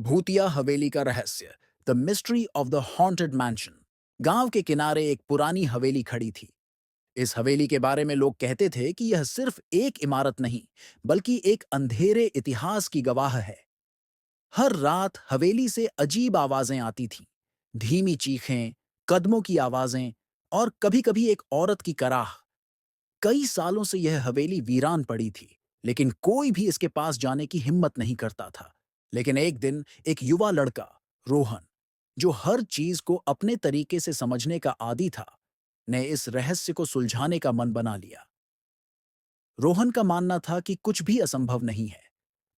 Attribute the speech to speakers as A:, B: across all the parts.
A: भूतिया हवेली का रहस्य, the mystery of the haunted mention. गांव के किनारे एक पुरानी हवेली खड़ी थी। इस हवेली के बारे में लोग कहते थे कि यह सिर्फ एक इमारत नहीं, बल्कि एक अंधेरे इतिहास की गवाह है। हर रात हवेली से अजीब आवाजें आती थीं, धीमी चीखें, कदमों की आवाजें और कभी-कभी एक औरत की कराह। कई सालों से यह हवेली वीरान पड़ी थी, लेकिन कोई भी इसके पास जाने की हिम्मत नहीं करता था। लेकिन एक दिन एक युवा लड़का, रोहन, जो हर चीज को अपने तरीके से समझने का आदी था, ने इस रहस्य को सुलझाने का मन बना लिया। रोहन का मानना था कि कुछ भी असंभव नहीं है,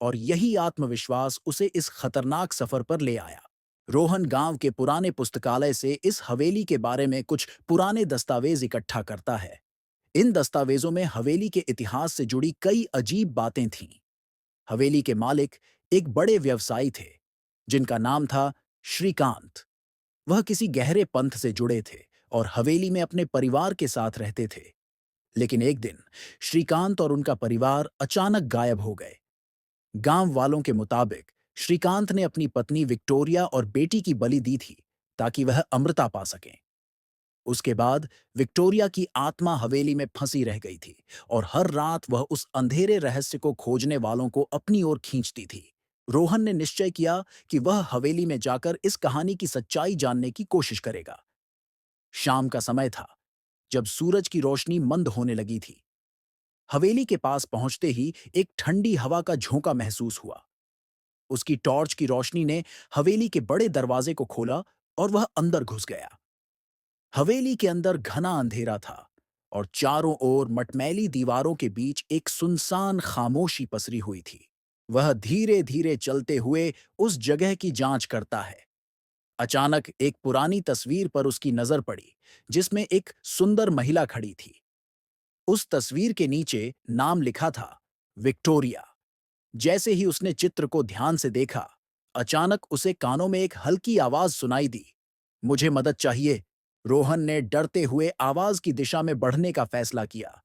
A: और यही आत्मविश्वास उसे इस खतरनाक सफर पर ले आया। रोहन गांव के पुराने पुस्तकालय से इस हवेली के बारे में कुछ पुराने दस्तावेज इकट्ठा करता है। इन दस्तावेजों में हवेली के इतिहास से जुड़ी कई अजीब बातें थीं। हवेली के मालिक एक बड़े व्यवसायी थे, जिनका नाम था श्रीकांत। वह किसी गहरे पंथ से जुड़े थे और हवेली में अपने परिवार के साथ रहते थे। लेकिन एक दिन श्रीकांत और उनका परिवार अचानक गायब हो गए। गांव वालों के मुताबिक श्रीकांत ने अपनी पत्नी विक्टोरिया और बेटी की बलि दी थी, ताकि वह अमृता पा सकें। उसके बाद विक्टोरिया की आत्मा हवेली में फंसी रह गई थी, और हर रात वह उस अंधेरे रहस्य को खोजने वालों को अपनी ओर खींचती थी। रोहन ने निश्चय किया कि वह हवेली में जाकर इस कहानी की सच्चाई जानने की कोशिश करेगा। शाम का समय था, जब सूरज की रोशनी मंद होने लगी थी। हवेली के पास पहुंचते ही एक ठंडी हवा का झोंका महसूस हुआ। उसकी टॉर्च की रोशनी ने हवेली के बड़े दरवाजे को खोला, और वह अंदर घुस गया। हवेली के अंदर घना अंधेरा था, और चारों ओर मटमैली दीवारों के बीच एक सुनसान खामोशी पसरी हुई थी। वह धीरे धीरे चलते हुए उस जगह की जांच करता है। अचानक एक पुरानी तस्वीर पर उसकी नजर पड़ी, जिसमें एक सुंदर महिला खड़ी थी। उस तस्वीर के नीचे नाम लिखा था, विक्टोरिया। जैसे ही उसने चित्र को ध्यान से देखा, अचानक उसे कानों में एक हल्की आवाज सुनाई दी। मुझे मदद चाहिए। रोहन ने डरते हुए आवाज की दिशा में बढ़ने का फैसला किया।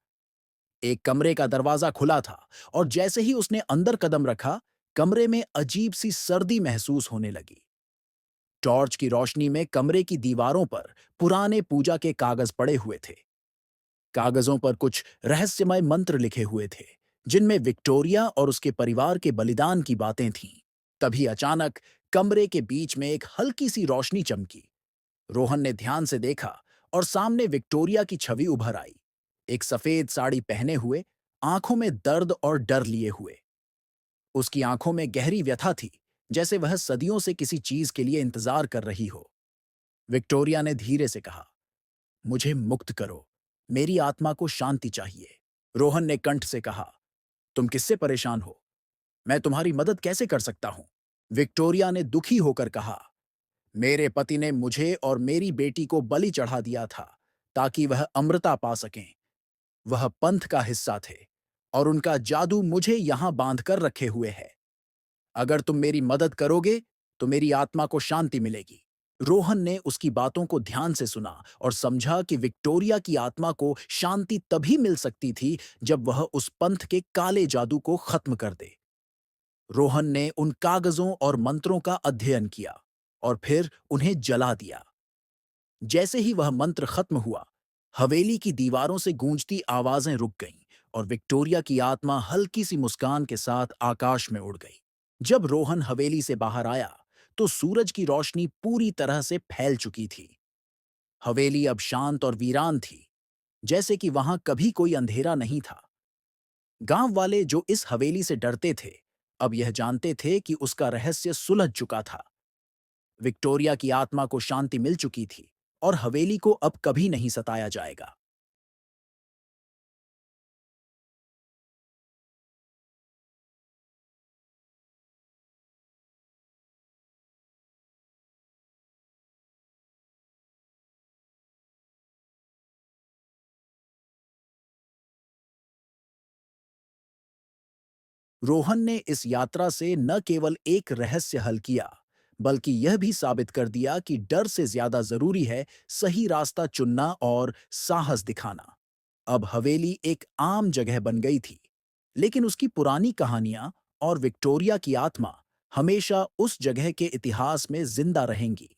A: एक कमरे का दरवाजा खुला था, और जैसे ही उसने अंदर कदम रखा, कमरे में अजीब सी सर्दी महसूस होने लगी। टॉर्च की रोशनी में कमरे की दीवारों पर पुराने पूजा के कागज पड़े हुए थे। कागजों पर कुछ रहस्यमय मंत्र लिखे हुए थे, जिनमें विक्टोरिया और उसके परिवार के बलिदान की बातें थीं। तभी अचानक कमरे के बीच में एक हल्की सी रोशनी चमकी। रोहन ने ध्यान से देखा, और सामने विक्टोरिया की छवि उभर आई। एक सफेद साड़ी पहने हुए, आंखों में दर्द और डर लिए हुए। उसकी आंखों में गहरी व्यथा थी, जैसे वह सदियों से किसी चीज के लिए इंतजार कर रही हो। विक्टोरिया ने धीरे से कहा, मुझे मुक्त करो, मेरी आत्मा को शांति चाहिए। रोहन ने कंठ से कहा, तुम किससे परेशान हो? मैं तुम्हारी मदद कैसे कर सकता हूं? विक्टोरिया ने दुखी होकर कहा, मेरे पति ने मुझे और मेरी बेटी को बलि चढ़ा दिया था, ताकि वह अमृता पा सकें। वह पंथ का हिस्सा थे, और उनका जादू मुझे यहां बांध कर रखे हुए है। अगर तुम मेरी मदद करोगे, तो मेरी आत्मा को शांति मिलेगी। रोहन ने उसकी बातों को ध्यान से सुना, और समझा कि विक्टोरिया की आत्मा को शांति तभी मिल सकती थी, जब वह उस पंथ के काले जादू को खत्म कर दे। रोहन ने उन कागजों और मंत्रों का अध्ययन किया, और फिर उन्हें जला दिया। जैसे ही वह मंत्र खत्म हुआ, हवेली की दीवारों से गूंजती आवाजें रुक गईं, और विक्टोरिया की आत्मा हल्की सी मुस्कान के साथ आकाश में उड़ गई। जब रोहन हवेली से बाहर आया, तो सूरज की रोशनी पूरी तरह से फैल चुकी थी। हवेली अब शांत और वीरान थी, जैसे कि वहां कभी कोई अंधेरा नहीं था। गांव वाले जो इस हवेली से डरते थे, अब यह जानते थे कि उसका रहस्य सुलझ चुका था। विक्टोरिया की आत्मा को शांति मिल चुकी थी, और हवेली को अब कभी नहीं सताया जाएगा। रोहन ने इस यात्रा से न केवल एक रहस्य हल किया, बल्कि यह भी साबित कर दिया कि डर से ज्यादा जरूरी है सही रास्ता चुनना और साहस दिखाना। अब हवेली एक आम जगह बन गई थी, लेकिन उसकी पुरानी कहानियां और विक्टोरिया की आत्मा हमेशा उस जगह के इतिहास में जिंदा रहेंगी।